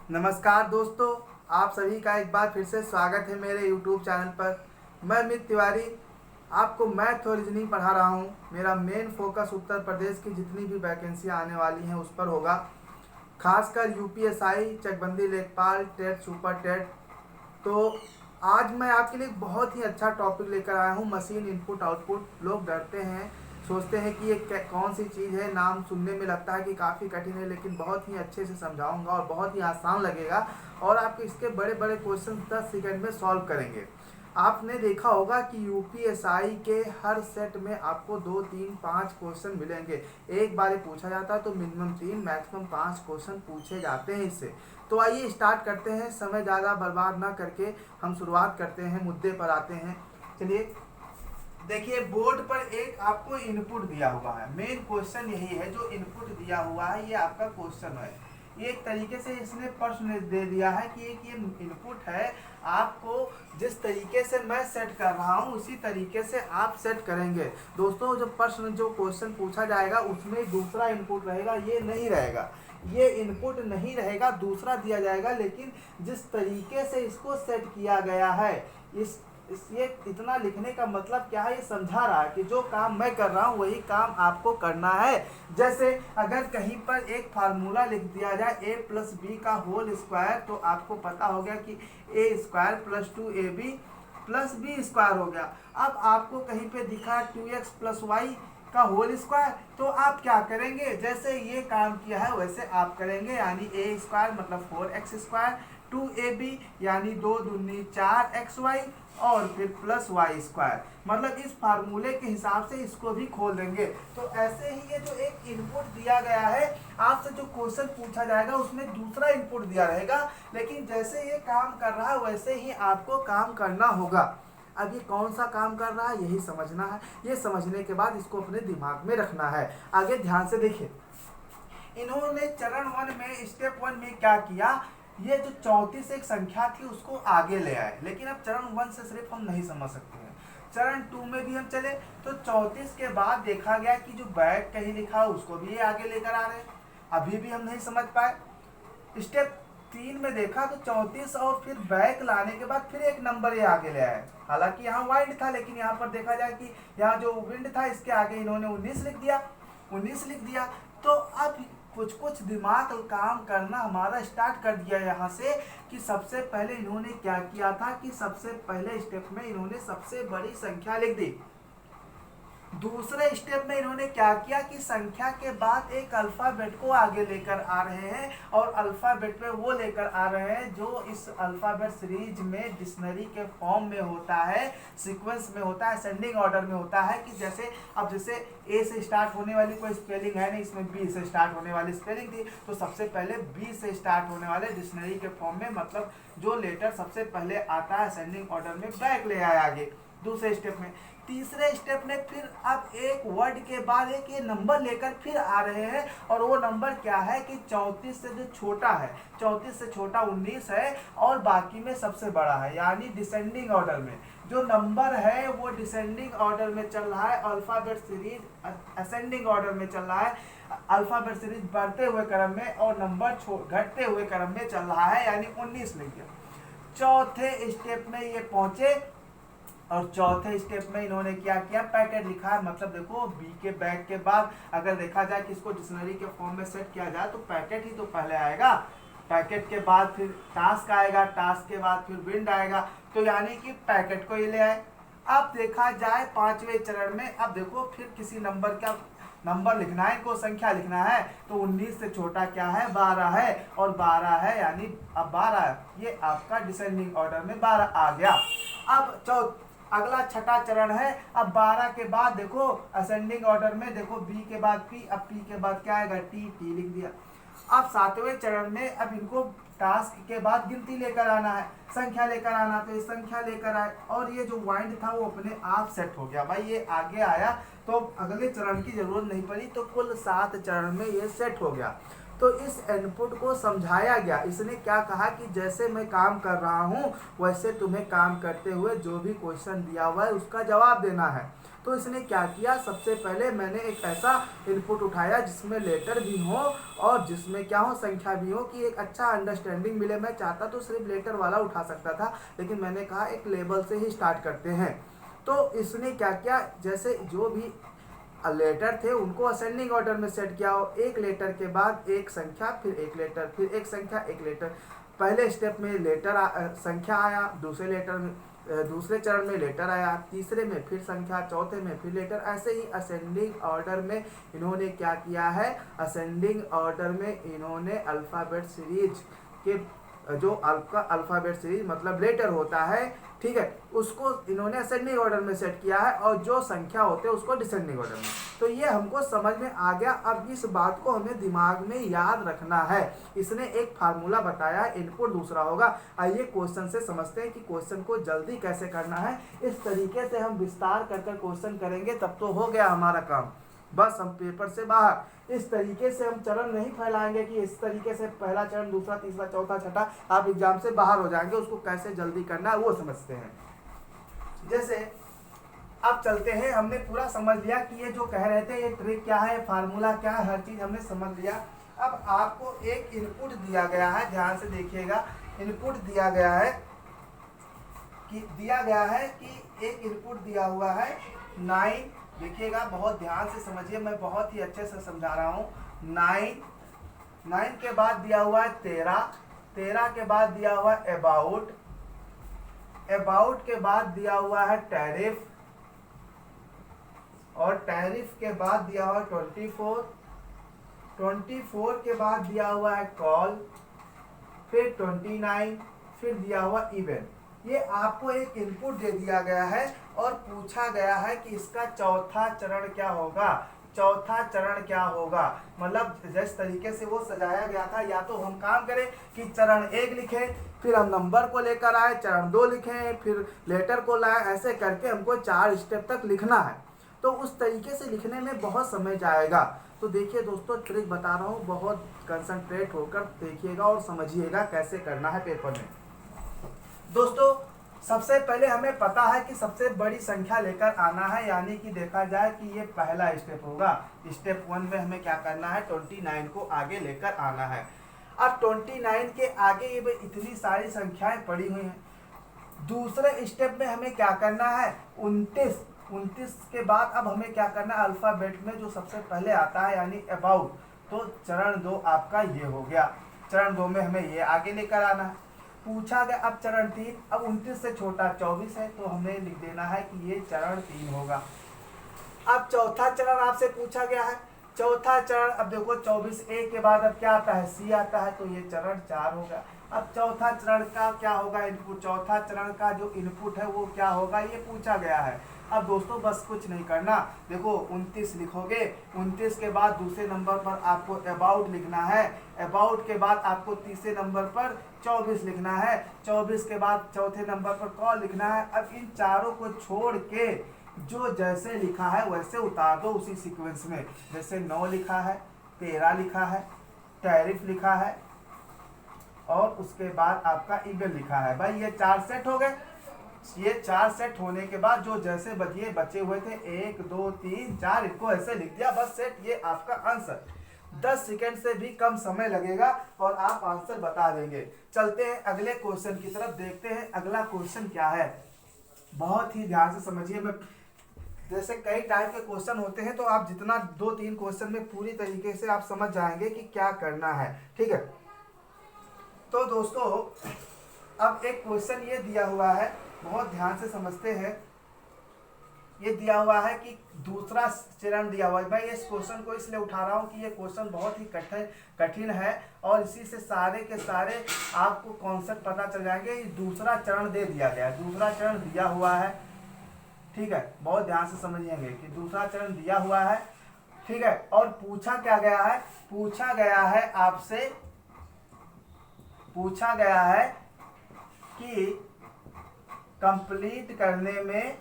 नमस्कार दोस्तों, आप सभी का एक बार फिर से स्वागत है मेरे YouTube चैनल पर। मैं अमित तिवारी आपको मैथ और रीजनिंग पढ़ा रहा हूँ। मेरा मेन फोकस उत्तर प्रदेश की जितनी भी वैकेंसियाँ आने वाली हैं उस पर होगा, खासकर यूपीएसआई, चकबंदी, लेखपाल, टेट, सुपर टेट। तो आज मैं आपके लिए एक बहुत ही अच्छा टॉपिक लेकर आया हूँ, मशीन इनपुट आउटपुट। लोग डरते हैं, सोचते हैं कि ये कौन सी चीज़ है। नाम सुनने में लगता है कि काफ़ी कठिन है, लेकिन बहुत ही अच्छे से समझाऊंगा और बहुत ही आसान लगेगा और आप इसके बड़े बड़े क्वेश्चन 10 सेकंड में सॉल्व करेंगे। आपने देखा होगा कि यूपीएसआई के हर सेट में आपको 2, 3, 5 क्वेश्चन मिलेंगे। एक बार पूछा जाता है तो मिनिमम 3 मैक्सिमम 5 क्वेश्चन पूछे जाते हैं इससे। तो आइए स्टार्ट करते हैं, समय ज़्यादा बर्बाद ना करके हम शुरुआत करते हैं, मुद्दे पर आते हैं। चलिए देखिए, बोर्ड पर एक आपको इनपुट दिया हुआ है। मेन क्वेश्चन यही है, जो इनपुट दिया हुआ है ये आपका क्वेश्चन है। ये एक तरीके से इसने प्रश्न दे दिया है कि एक ये इनपुट है, आपको जिस तरीके से मैं सेट कर रहा हूँ उसी तरीके से आप सेट करेंगे। दोस्तों, जो प्रश्न जो क्वेश्चन पूछा जाएगा उसमें दूसरा इनपुट रहेगा, ये नहीं रहेगा। ये इनपुट नहीं रहेगा, दूसरा दिया जाएगा, लेकिन जिस तरीके से इसको सेट किया गया है, ये इतना लिखने का मतलब क्या है, ये समझा रहा है कि जो काम मैं कर रहा हूँ वही काम आपको करना है। जैसे अगर कहीं पर एक फार्मूला लिख दिया जाए a प्लस बी का होल स्क्वायर, तो आपको पता हो गया कि a square plus 2ab plus b square हो गया। अब आपको कहीं पे दिखा 2x प्लस वाई का होल स्क्वायर, तो आप क्या करेंगे, जैसे ये काम किया है वैसे आप करेंगे। यानी a स्क्वायर मतलब 4x स्क्वायर, 2ab यानी 2 दूनी 4xy और फिर प्लस वाई स्क्वायर, मतलब इस फार्मूले के हिसाब से इसको भी खोल देंगे। तो ऐसे ही ये जो एक इनपुट दिया गया है, आपसे जो क्वेश्चन पूछा जाएगा उसमें दूसरा इनपुट दिया रहेगा, लेकिन जैसे ये काम कर रहा है वैसे ही आपको काम करना होगा। अब ये कौन सा काम कर रहा है यही समझना है। ये समझने के बाद इसको अपने दिमाग में रखना है। आगे ध्यान से देखिए, इन्होंने चरण 1 में, स्टेप 1 में क्या किया, ये जो 34 एक संख्या थी उसको आगे ले आए। लेकिन अब चरण 1 से सिर्फ हम नहीं समझ सकते हैं, चरण 2 में भी हम चले तो 34 के बाद देखा गया कि जो बैक कहीं लिखा उसको भी ये आगे लेकर आ रहे हैं, अभी भी हम नहीं समझ पाए। स्टेप 3 में देखा तो 34 और फिर बैक लाने के बाद फिर एक नंबर ये आगे ले आए। हालांकि यहाँ वाइड था, लेकिन यहाँ पर देखा जाए कि यहाँ जो विंड था इसके आगे इन्होंने 19 लिख दिया, 19 लिख दिया। तो अब कुछ कुछ दिमाग काम करना हमारा स्टार्ट कर दिया यहाँ से, कि सबसे पहले इन्होंने क्या किया था कि सबसे पहले स्टेप में इन्होंने सबसे बड़ी संख्या लिख दी। दूसरे स्टेप में इन्होंने क्या किया कि संख्या के बाद एक अल्फाबेट को आगे लेकर आ रहे हैं, और अल्फाबेट में वो लेकर आ रहे हैं जो इस अल्फाबेट सीरीज में डिक्शनरी के फॉर्म में होता है, सीक्वेंस में होता है, असेंडिंग ऑर्डर में होता है। कि जैसे अब जैसे ए से स्टार्ट होने वाली कोई स्पेलिंग है नहीं, इसमें बी से स्टार्ट होने वाली स्पेलिंग थी, तो सबसे पहले बी से स्टार्ट होने वाले डिक्शनरी के फॉर्म में, मतलब जो लेटर सबसे पहले आता है असेंडिंग ऑर्डर में, बैक ले आया आगे दूसरे स्टेप में। तीसरे स्टेप में फिर अब एक वर्ड के बाद एक ये नंबर लेकर फिर आ रहे हैं, और वो नंबर क्या है कि 34 से जो छोटा है, 34 से छोटा 19 है, और बाकी में सबसे बड़ा है। यानी डिसेंडिंग ऑर्डर में जो नंबर है वो डिसेंडिंग ऑर्डर में चल रहा है, अल्फाबेट सीरीज असेंडिंग ऑर्डर में चल रहा है। अल्फाबेट सीरीज बढ़ते हुए क्रम में और नंबर घटते हुए क्रम में चल रहा है, यानी 19 लिख दिया। चौथे स्टेप में ये पहुंचे, और चौथे स्टेप में इन्होंने क्या किया, पैकेट लिखा है। मतलब देखो, बी के बैक के बाद अगर देखा जाए कि इसको डिक्शनरी के फॉर्म में सेट किया जाए तो पैकेट ही तो पहले आएगा, पैकेट के बाद फिर टास्क आएगा, टास्क के बाद फिर विंड आएगा, तो यानी कि पैकेट को ही ले आए। अब देखा जाए पांचवें चरण में, अब देखो फिर किसी नंबर का नंबर लिखना है, इनको संख्या लिखना है, तो 19 से छोटा क्या है, 12 है, और 12 है, यानी अब 12 ये आपका डिसेंडिंग ऑर्डर में 12 आ गया। अब अगला छठा चरण है। अब 12 के बाद देखो असेंडिंग ऑर्डर में, देखो बी के बाद पी, अब पी के बाद क्या आएगा, टी, टी लिख दिया। अब सातवें चरण में अब इनको टास्क के बाद गिनती लेकर आना है, संख्या लेकर आना, तो ये संख्या लेकर आए, और ये जो वाइंड था वो अपने आप सेट हो गया। भाई ये आगे आया तो अगले चरण की जरूरत नहीं पड़ी, तो कुल 7 चरण में ये सेट हो गया। तो इस इनपुट को समझाया गया। इसने क्या कहा कि जैसे मैं काम कर रहा हूँ वैसे तुम्हें काम करते हुए जो भी क्वेश्चन दिया हुआ है उसका जवाब देना है। तो इसने क्या किया, सबसे पहले मैंने एक ऐसा इनपुट उठाया जिसमें लेटर भी हो और जिसमें क्या हो, संख्या भी हो, कि एक अच्छा अंडरस्टैंडिंग मिले। मैं चाहता तो सिर्फ लेटर वाला उठा सकता था, लेकिन मैंने कहा एक लेबल से ही स्टार्ट करते हैं। तो इसने क्या किया, जैसे जो भी लेटर थे उनको असेंडिंग ऑर्डर में सेट किया हो, एक लेटर के बाद एक संख्या, फिर एक लेटर, फिर एक संख्या, एक लेटर। पहले स्टेप में लेटर संख्या आया, दूसरे चरण में लेटर आया, तीसरे में फिर संख्या, चौथे में फिर लेटर। ऐसे ही असेंडिंग ऑर्डर में इन्होंने क्या किया है, असेंडिंग ऑर्डर में इन्होंने अल्फ़ाबेट सीरीज के जो आपका अल्फ़ाबेट सीरीज मतलब लेटर होता है, ठीक है, उसको इन्होंने असेंडिंग ऑर्डर में सेट किया है और जो संख्या होते हैं उसको डिसेंडिंग ऑर्डर में। तो ये हमको समझ में आ गया। अब इस बात को हमें दिमाग में याद रखना है। इसने एक फार्मूला बताया, इनपुट दूसरा होगा। आइए क्वेश्चन से समझते हैं कि क्वेश्चन को जल्दी कैसे करना है। इस तरीके से हम विस्तार कर क्वेश्चन करेंगे तब तो हो गया हमारा काम, बस हम पेपर से बाहर। इस तरीके से हम चरण नहीं फैलाएंगे कि इस तरीके से पहला चरण, दूसरा, तीसरा, चौथा, छठा, आप एग्जाम से बाहर हो जाएंगे। उसको कैसे जल्दी करना है वो समझते हैं। जैसे अब चलते हैं, हमने पूरा समझ लिया कि ये जो कह रहे थे ये ट्रिक क्या है, फार्मूला क्या है, हर चीज हमने समझ लिया। अब आपको एक इनपुट दिया गया है, ध्यान से देखिएगा। इनपुट दिया गया है कि एक इनपुट दिया हुआ है 9। देखिएगा, बहुत ध्यान से समझिए, मैं बहुत ही अच्छे से समझा रहा हूँ। 9 के बाद दिया हुआ है 13 के बाद दिया हुआ है अबाउट के बाद दिया हुआ है टैरिफ, और टैरिफ के बाद दिया हुआ है 24 के बाद दिया हुआ है कॉल, फिर 29, फिर दिया हुआ इवन। ये आपको एक इनपुट दे दिया गया है और पूछा गया है कि इसका चौथा चरण क्या होगा। चौथा चरण क्या होगा मतलब जिस तरीके से वो सजाया गया था, या तो हम काम करें कि चरण 1 लिखें, फिर हम नंबर को लेकर आए, चरण 2 लिखें, फिर लेटर को लाए, ऐसे करके हमको 4 स्टेप तक लिखना है। तो उस तरीके से लिखने में बहुत समय जाएगा। तो देखिए दोस्तों, ट्रिक बता रहा हूँ, बहुत कंसंट्रेट होकर देखिएगा और समझिएगा कैसे करना है पेपर में। दोस्तों, सबसे पहले हमें पता है कि सबसे बड़ी संख्या लेकर आना है, यानी कि देखा जाए कि ये पहला स्टेप होगा। स्टेप 1 में हमें क्या करना है, 29 को आगे लेकर आना है। अब 29 के आगे ये इतनी सारी संख्याएं पड़ी हुई हैं। दूसरे स्टेप में हमें क्या करना है, 29 के बाद अब हमें क्या करना है, अल्फाबेट में जो सबसे पहले आता है यानी अबाउट। तो चरण 2 आपका ये हो गया। चरण 2 में हमें ये आगे लेकर आना है। पूछा गया अब चरण 3, अब 29 से छोटा 24 है, तो हमें लिख देना है कि ये चरण 3 होगा। अब चौथा चरण आपसे पूछा गया है। चौथा चरण, अब देखो 24A के बाद अब क्या आता है, C आता है, तो ये चरण 4 होगा। अब चौथा चरण का क्या होगा इनपुट, चौथा चरण का जो इनपुट है वो क्या होगा, ये पूछा गया है। अब दोस्तों बस कुछ नहीं करना, देखो 29 लिखोगे, 29 के बाद दूसरे नंबर पर आपको अबाउट लिखना है, अबाउट के बाद आपको तीसरे नंबर पर 24 लिखना है, 24 के बाद चौथे नंबर पर कॉल लिखना है। अब इन चारों को छोड़ के जो जैसे लिखा है वैसे उतार दो उसी सीक्वेंस में। जैसे 9 लिखा है, 13 लिखा है, टैरिफ लिखा है, और उसके बाद आपका ईगल लिखा है। भाई ये 4 सेट हो गए। ये 4 सेट होने के बाद जो जैसे बचे हुए थे 1 2 3 4, इनको ऐसे लिख दिया, बस सेट। ये आपका आंसर। 10 सेकंड से भी कम समय लगेगा और आप आंसर बता देंगे। चलते हैं अगले क्वेश्चन की तरफ, देखते हैं अगला क्वेश्चन क्या है। बहुत ही ध्यान से समझिए। मैं जैसे कई टाइप के क्वेश्चन होते हैं, तो आप जितना 2-3 क्वेश्चन में पूरी तरीके से आप समझ जाएंगे कि क्या करना है, ठीक है। तो दोस्तों अब एक क्वेश्चन ये दिया हुआ है, बहुत ध्यान से समझते हैं। ये दिया हुआ है कि दूसरा चरण दिया हुआ है। मैं इस क्वेश्चन को इसलिए उठा रहा हूँ कि ये क्वेश्चन बहुत ही कठिन है और इसी से सारे के सारे आपको कॉन्सेप्ट पता चल जाएंगे। ये दूसरा चरण दे दिया गया है, दूसरा चरण दिया हुआ है, ठीक है। बहुत ध्यान से समझिएंगे कि दूसरा चरण दिया हुआ है, ठीक है। और पूछा क्या गया है, पूछा गया है आपसे, पूछा गया है कि कंप्लीट करने में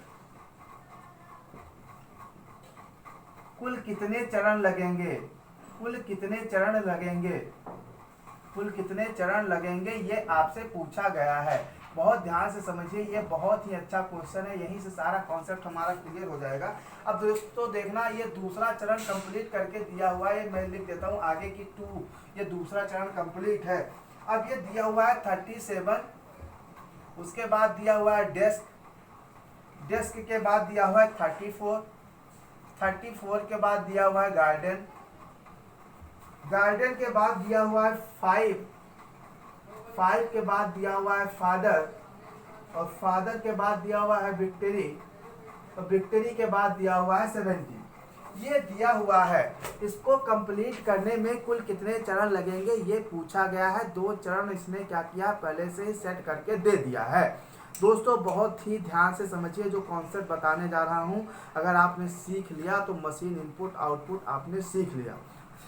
कुल कितने चरण लगेंगे। कुल कितने चरण लगेंगे, कुल कितने चरण लगेंगे, ये आपसे पूछा गया है। बहुत ध्यान से समझिए, ये बहुत ही अच्छा क्वेश्चन है, यहीं से सारा कॉन्सेप्ट हमारा क्लियर हो जाएगा। अब दोस्तों देखना, ये दूसरा चरण कंप्लीट करके दिया हुआ है, मैं लिख देता हूँ आगे की 2, ये दूसरा चरण कंप्लीट है। अब ये दिया हुआ है 37, उसके बाद दिया हुआ है डेस्क, डेस्क के बाद दिया हुआ है 34, 34 के बाद दिया हुआ है गार्डन, गार्डन के बाद दिया हुआ है 5, 5 के बाद दिया हुआ है फादर, और फादर के बाद दिया हुआ है विक्ट्री, और विक्ट्री के बाद दिया हुआ है 70। ये दिया हुआ है, इसको कंप्लीट करने में कुल कितने चरण लगेंगे ये पूछा गया है। 2 चरण इसने क्या किया, पहले से ही सेट करके दे दिया है। दोस्तों बहुत ही ध्यान से समझिए जो कॉन्सेप्ट बताने जा रहा हूँ, अगर आपने सीख लिया तो मशीन इनपुट आउटपुट आपने सीख लिया।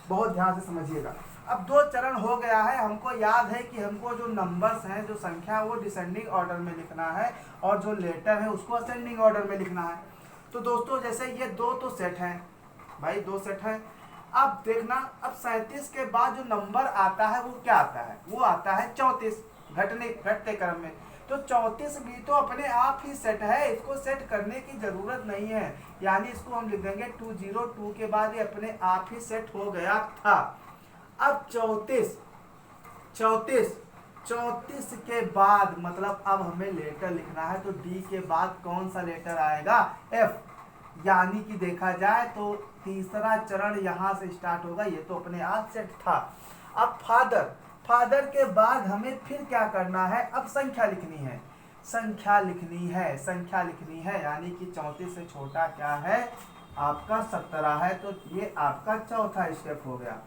बहुत ध्यान से समझिएगा। अब 2 चरण हो गया है, हमको याद है कि हमको जो नंबर्स हैं, जो संख्या, वो डिसेंडिंग ऑर्डर में लिखना है और जो लेटर है उसको असेंडिंग ऑर्डर में लिखना है। तो दोस्तों जैसे ये 2 तो सेट हैं भाई, 2 सेट है। अब देखना, अब 37 के बाद जो नंबर आता है वो क्या आता है, वो आता है 34, घटते क्रम में। तो 34 भी तो अपने आप ही सेट है, इसको सेट करने की जरूरत नहीं है, यानी इसको हम लिख देंगे 202 के बाद ये अपने आप ही सेट हो गया था। अब 34 के बाद मतलब अब हमें लेटर लिखना है, तो डी के बाद कौन सा लेटर आएगा, एफ, यानी कि देखा जाए तो तीसरा चरण यहां से स्टार्ट होगा, ये तो अपने आप सेट था। अब फादर, फादर के बाद हमें फिर क्या करना है, अब संख्या लिखनी है, संख्या लिखनी है, संख्या लिखनी है, यानी कि 34 से छोटा क्या है आपका 17 है, तो ये आपका चौथा स्टेप हो गया।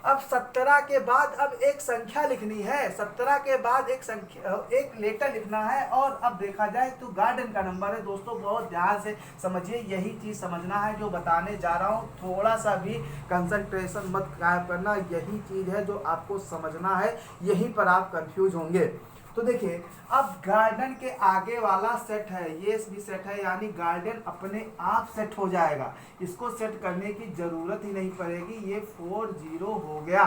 अब 17 के बाद अब एक संख्या लिखनी है, 17 के बाद एक संख्या, एक लेटर लिखना है, और अब देखा जाए तो गार्डन का नंबर है। दोस्तों बहुत ध्यान से समझिए, यही चीज समझना है जो बताने जा रहा हूँ, थोड़ा सा भी कंसंट्रेशन मत गायब करना, यही चीज है जो आपको समझना है, यहीं पर आप कंफ्यूज होंगे। तो देखिए, अब गार्डन के आगे वाला सेट है, ये भी सेट है, यानी गार्डन अपने आप सेट हो जाएगा, इसको सेट करने की जरूरत ही नहीं पड़ेगी। ये 40 हो गया,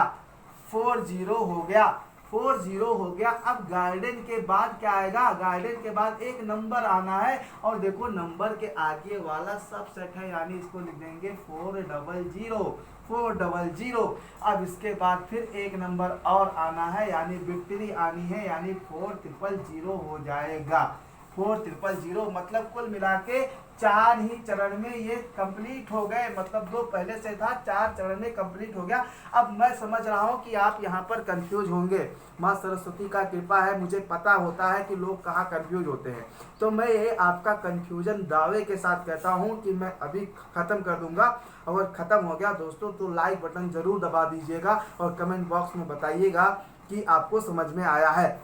40 हो गया, 40 हो गया। अब गार्डन के बाद क्या आएगा, गार्डन के बाद एक नंबर आना है, और देखो नंबर के आगे वाला सब सेट है, यानी इसको लिख देंगे 400, 400। अब इसके बाद फिर एक नंबर और आना है, यानी विक्ट्री आनी है, यानी 4000 हो जाएगा, 4000। मतलब कुल मिला के 4 ही चरण में ये कंप्लीट हो गए, मतलब 2 पहले से था, 4 चरण में कंप्लीट हो गया। अब मैं समझ रहा हूँ कि आप यहाँ पर कंफ्यूज होंगे, माँ सरस्वती का कृपा है, मुझे पता होता है कि लोग कहाँ कंफ्यूज होते हैं, तो मैं ये आपका कंफ्यूजन दावे के साथ कहता हूँ कि मैं अभी ख़त्म कर दूंगा। अगर ख़त्म हो गया दोस्तों तो लाइक बटन ज़रूर दबा दीजिएगा और कमेंट बॉक्स में बताइएगा कि आपको समझ में आया है।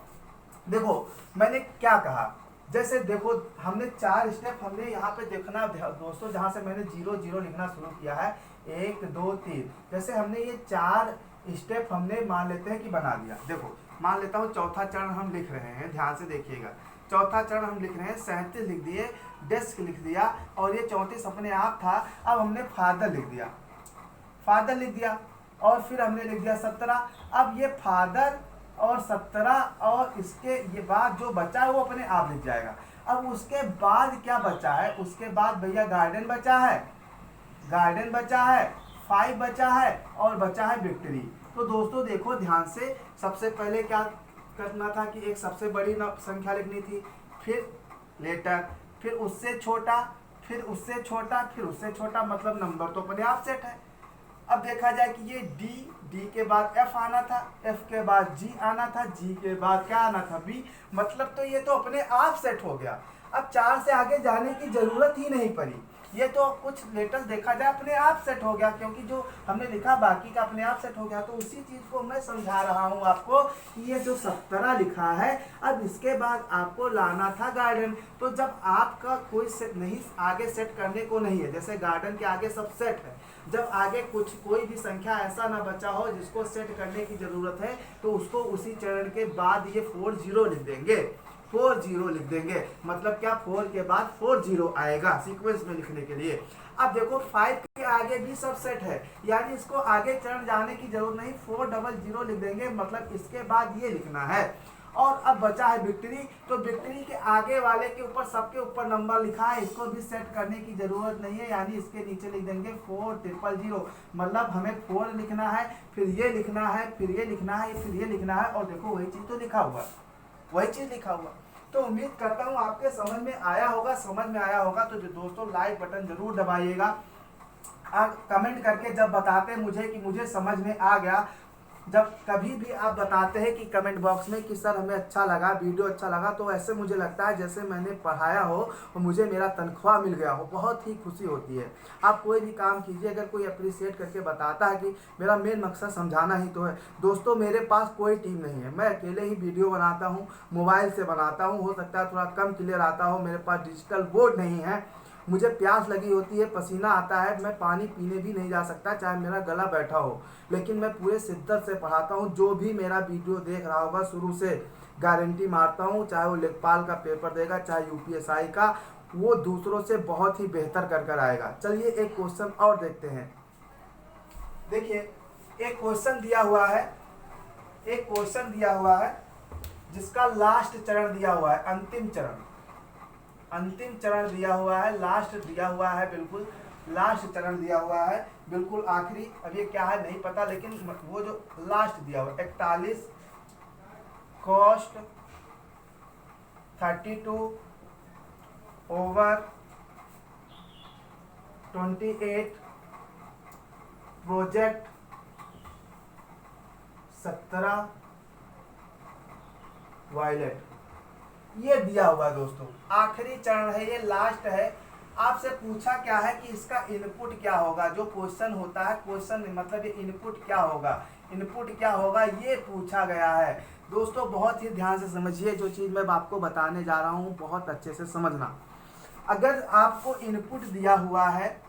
देखो मैंने क्या कहा, जैसे देखो हमने 4 स्टेप हमने यहाँ पे देखना दोस्तों, जहाँ से मैंने 0 लिखना शुरू किया है, 1 2 3, जैसे हमने ये 4 स्टेप हमने मान लेते हैं कि बना लिया। देखो मान लेता हूँ चौथा चरण हम लिख रहे हैं, ध्यान से देखिएगा, चौथा चरण हम लिख रहे हैं, 37 लिख दिए, डेस्क लिख दिया, और ये 34 अपने आप था। अब हमने फादर लिख दिया, फादर लिख दिया, और फिर हमने लिख दिया 17। अब ये फादर और 17 और इसके ये बाद जो बचा है वो अपने आप लिख जाएगा। अब उसके बाद क्या बचा है, उसके बाद भैया गार्डन बचा है, गार्डन बचा है, 5 बचा है, और बचा है विक्ट्री। तो दोस्तों देखो ध्यान से, सबसे पहले क्या करना था कि एक सबसे बड़ी संख्या लिखनी थी, फिर लेटर, फिर उससे छोटा, फिर उससे छोटा, फिर उससे छोटा, मतलब नंबर तो अपने आप सेट है। अब देखा जाए कि ये डी के बाद एफ आना था, एफ के बाद जी आना था, जी के बाद क्या आना था, बी, मतलब तो ये तो अपने आप सेट हो गया। अब 4 से आगे जाने की जरूरत ही नहीं पड़ी, ये तो कुछ लेटर्स देखा जाए अपने आप सेट हो गया, क्योंकि जो हमने लिखा बाकी का अपने आप सेट हो गया। तो उसी चीज को मैं समझा रहा हूँ आपको कि ये जो 17 लिखा है, अब इसके बाद आपको लाना था गार्डन। तो जब आपका कोई सेट नहीं आगे सेट करने को नहीं है, जैसे गार्डन के आगे सब सेट है, जब आगे कुछ कोई भी संख्या ऐसा ना बचा हो जिसको सेट करने की जरूरत है, तो उसको उसी चरण के बाद ये 40 लिख देंगे, 40 लिख देंगे, मतलब क्या 4 के बाद 40 आएगा सीक्वेंस में लिखने के लिए। अब देखो 5 के आगे भी सब सेट है, यानी इसको आगे चरण जाने की जरूरत नहीं, 400 लिख देंगे, मतलब इसके बाद ये लिखना है। और अब बचा है विक्ट्री, तो विक्ट्री के आगे वाले के ऊपर सबके ऊपर नंबर लिखा है, इसको भी सेट करने की जरूरत नहीं है, यानी इसके नीचे लिख देंगे 4000, मतलब हमें 4 लिखना है, फिर ये लिखना है, फिर ये लिखना है, फिर ये लिखना है, और देखो वही चीज तो लिखा हुआ, वही चीज लिखा हुआ। तो उम्मीद करता हूँ आपके समझ में आया होगा, समझ में आया होगा तो जो दोस्तों लाइक बटन जरूर दबाइएगा। कमेंट करके जब बताते मुझे कि मुझे समझ में आ गया, जब कभी भी आप बताते हैं कि कमेंट बॉक्स में कि सर हमें अच्छा लगा, वीडियो अच्छा लगा, तो ऐसे मुझे लगता है जैसे मैंने पढ़ाया हो और मुझे मेरा तनख्वाह मिल गया हो, बहुत ही खुशी होती है। आप कोई भी काम कीजिए, अगर कोई अप्रिशिएट करके बताता है कि मेरा मेन मकसद समझाना ही तो है। दोस्तों मेरे पास कोई टीम नहीं है, मैं अकेले ही वीडियो बनाता हूँ, मोबाइल से बनाता हूँ, हो सकता है थोड़ा कम क्लियर आता हो, मेरे पास डिजिटल बोर्ड नहीं है, मुझे प्यास लगी होती है, पसीना आता है, मैं पानी पीने भी नहीं जा सकता चाहे मेरा गला बैठा हो, लेकिन मैं पूरे शिद्दत से पढ़ाता हूँ। जो भी मेरा वीडियो देख रहा होगा शुरू से गारंटी मारता हूँ, चाहे वो लेखपाल का पेपर देगा चाहे यूपीएसआई का, वो दूसरों से बहुत ही बेहतर कर आएगा। चलिए एक क्वेश्चन और देखते हैं। देखिए एक क्वेश्चन दिया हुआ है, एक क्वेश्चन दिया हुआ है जिसका लास्ट चरण दिया हुआ है, अंतिम चरण, अंतिम चरण दिया हुआ है, लास्ट दिया हुआ है, बिल्कुल लास्ट चरण दिया हुआ है, बिल्कुल आखिरी। अब ये क्या है नहीं पता, लेकिन वो जो लास्ट दिया हुआ 41 कॉस्ट 32 ओवर 28 प्रोजेक्ट 17 वायलेट, ये दिया हुआ है दोस्तों, आखिरी चरण है, ये लास्ट है। आपसे पूछा क्या है कि इसका इनपुट क्या होगा, जो क्वेश्चन होता है, क्वेश्चन मतलब ये इनपुट क्या होगा, इनपुट क्या होगा ये पूछा गया है। दोस्तों बहुत ही ध्यान से समझिए, जो चीज़ मैं आपको बताने जा रहा हूँ बहुत अच्छे से समझना। अगर आपको इनपुट दिया हुआ है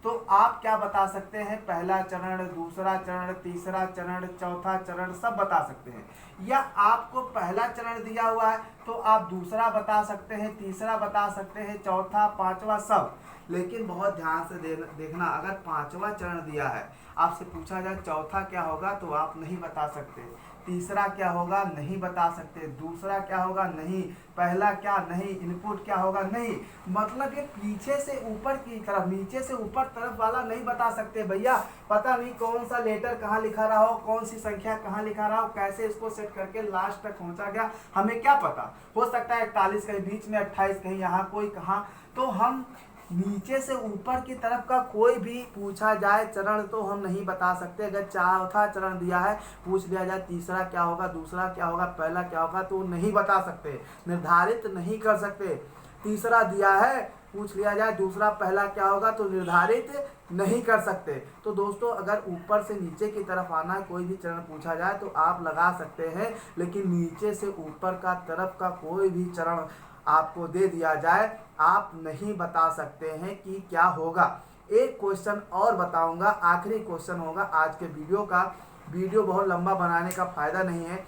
तो आप क्या बता सकते हैं, पहला चरण, दूसरा चरण, तीसरा चरण, चौथा चरण सब बता सकते हैं, या आपको पहला चरण दिया हुआ है तो आप दूसरा बता सकते हैं, तीसरा बता सकते हैं, चौथा, पांचवा सब। लेकिन बहुत ध्यान से देखना, अगर पांचवा चरण दिया है, आपसे पूछा जाए चौथा क्या होगा तो आप नहीं बता सकते, तीसरा क्या होगा नहीं बता सकते, दूसरा क्या होगा नहीं, पहला क्या नहीं, इनपुट क्या होगा नहीं, मतलब ये पीछे से ऊपर की तरफ, नीचे से ऊपर तरफ वाला नहीं बता सकते भैया। पता नहीं कौन सा लेटर कहाँ लिखा रहा हो, कौन सी संख्या कहाँ लिखा रहा हो, कैसे इसको सेट करके लास्ट तक पहुंचा गया, हमें क्या पता। हो सकता है 41 कहीं बीच में, 28 कहीं यहाँ, कोई कहाँ, तो हम नीचे से ऊपर की तरफ का कोई भी पूछा जाए चरण तो हम नहीं बता सकते। अगर चौथा चरण दिया है, पूछ लिया जाए तीसरा क्या होगा, दूसरा क्या होगा, पहला क्या होगा, तो नहीं बता सकते, निर्धारित नहीं कर सकते। तीसरा दिया है, पूछ लिया जाए दूसरा पहला क्या होगा तो निर्धारित नहीं कर सकते। तो दोस्तों अगर ऊपर से नीचे की तरफ आना है, कोई भी चरण पूछा जाए तो आप लगा सकते हैं, लेकिन नीचे से ऊपर का तरफ का कोई भी चरण आपको दे दिया जाए, आप नहीं बता सकते हैं कि क्या होगा। एक क्वेश्चन और बताऊंगा, आखिरी क्वेश्चन होगा आज के वीडियो का। वीडियो बहुत लंबा बनाने का फायदा नहीं है,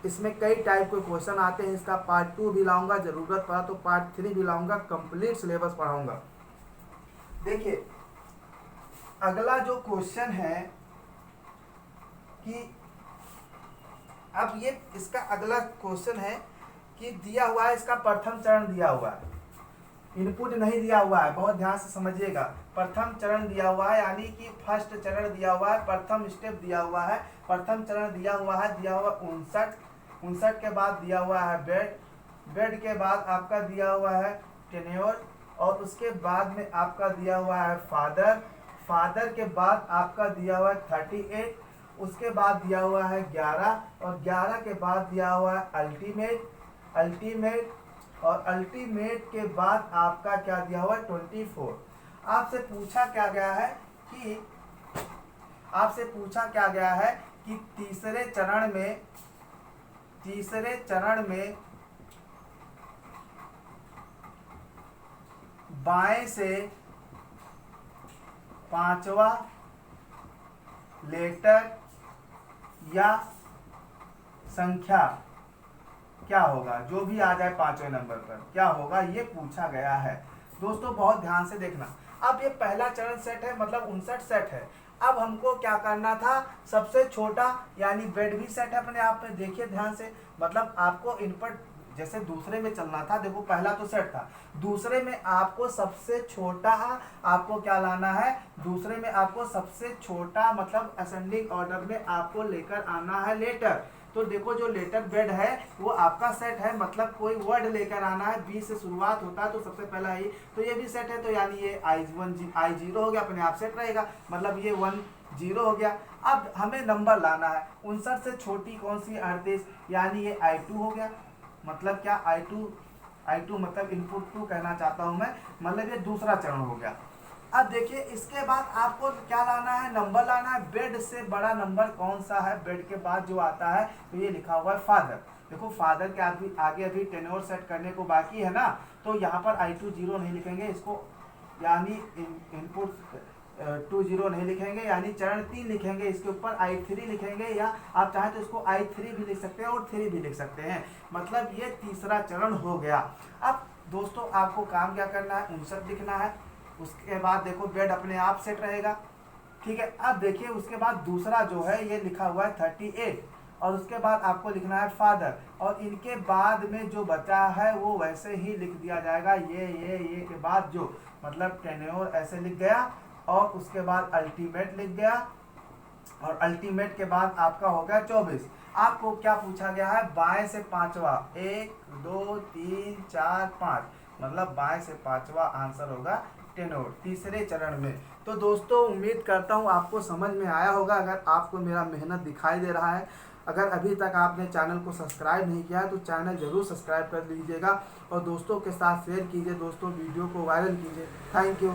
इसमें कई टाइप के क्वेश्चन आते हैं, इसका पार्ट 2 भी लाऊंगा, जरूरत पड़ा तो पार्ट 3 भी लाऊंगा, कंप्लीट सिलेबस पढ़ाऊंगा। देखिए अगला जो क्वेश्चन है कि अब ये इसका अगला क्वेश्चन है कि दिया हुआ है, इसका प्रथम चरण दिया हुआ है, इनपुट नहीं दिया हुआ है, बहुत ध्यान से समझिएगा। प्रथम चरण दिया हुआ है, यानी कि फर्स्ट चरण दिया हुआ है, प्रथम स्टेप दिया हुआ है, प्रथम चरण दिया हुआ है, दिया हुआ 59 के बाद दिया हुआ है बेड के बाद आपका दिया हुआ है टेन्योर, और उसके बाद में आपका दिया हुआ है फादर के बाद आपका दिया हुआ है 38, उसके बाद दिया हुआ है 11, और 11 के बाद दिया हुआ है अल्टीमेट, और अल्टीमेट के बाद आपका क्या दिया हुआ है 24। आपसे पूछा क्या गया है कि तीसरे चरण में बाएं से पांचवा लेटर या संख्या क्या होगा, जो भी आ जाए पांचवें नंबर पर क्या होगा, ये पूछा गया है। दोस्तों बहुत ध्यान से देखना, अब ये पहला चरण सेट है, मतलब 59 सेट है। अब हमको क्या करना था, सबसे छोटा यानी बेड भी सेट है अपने आप में, देखिए ध्यान से, मतलब आपको इनपुट जैसे दूसरे में चलना था, देखो पहला तो सेट था, दूसरे में आपको सबसे छोटा आपको क्या लाना है, दूसरे में आपको सबसे छोटा मतलब असेंडिंग ऑर्डर में आपको लेकर आना है लेटर। तो देखो जो लेटर बेड है वो आपका सेट है, मतलब कोई वर्ड लेकर आना है, बी से शुरुआत होता है तो सबसे पहला ये, तो ये भी सेट है, तो यानी ये I0 हो गया, अपने आप सेट रहेगा, मतलब ये 10 हो गया। अब हमें नंबर लाना है, 59 से छोटी कौन सी 38, यानी ये I2 हो गया, मतलब क्या I2 मतलब इनपुट 2 कहना चाहता हूं मैं, मतलब ये दूसरा चरण हो गया। अब देखिए इसके बाद आपको क्या लाना है, नंबर लाना है, बेड से बड़ा नंबर कौन सा है, बेड के बाद जो आता है तो ये लिखा हुआ है फादर। देखो फादर के आगे अभी टेन्योर सेट करने को बाकी है ना, तो यहाँ पर I2 0 नहीं लिखेंगे इसको, यानी इनपुट 20 नहीं लिखेंगे, यानी चरण 3 लिखेंगे, इसके ऊपर I3 लिखेंगे, या आप चाहें तो इसको I3 भी लिख सकते हैं और 3 भी लिख सकते हैं, मतलब ये तीसरा चरण हो गया। अब दोस्तों आपको काम क्या करना है, 59 लिखना है, उसके बाद देखो बेड अपने आप सेट रहेगा, ठीक है। अब देखिए उसके बाद दूसरा जो है ये लिखा हुआ है 38, और उसके बाद आपको लिखना है फादर, और इनके बाद में जो बचा है वो वैसे ही लिख दिया जाएगा, ये के बाद जो मतलब टेन्योर ऐसे लिख गया, और उसके बाद अल्टीमेट लिख गया, और अल्टीमेट के बाद आपका हो गया 24। आपको क्या पूछा गया है, बाएं से पांचवा, 1 2 3 4 5, मतलब बाएं से पांचवा आंसर होगा टेन्योर तीसरे चरण में। तो दोस्तों उम्मीद करता हूँ आपको समझ में आया होगा, अगर आपको मेरा मेहनत दिखाई दे रहा है। अगर अभी तक आपने चैनल को सब्सक्राइब नहीं किया है तो चैनल जरूर सब्सक्राइब कर लीजिएगा, और दोस्तों के साथ शेयर कीजिए, दोस्तों वीडियो को वायरल कीजिए। Thank you.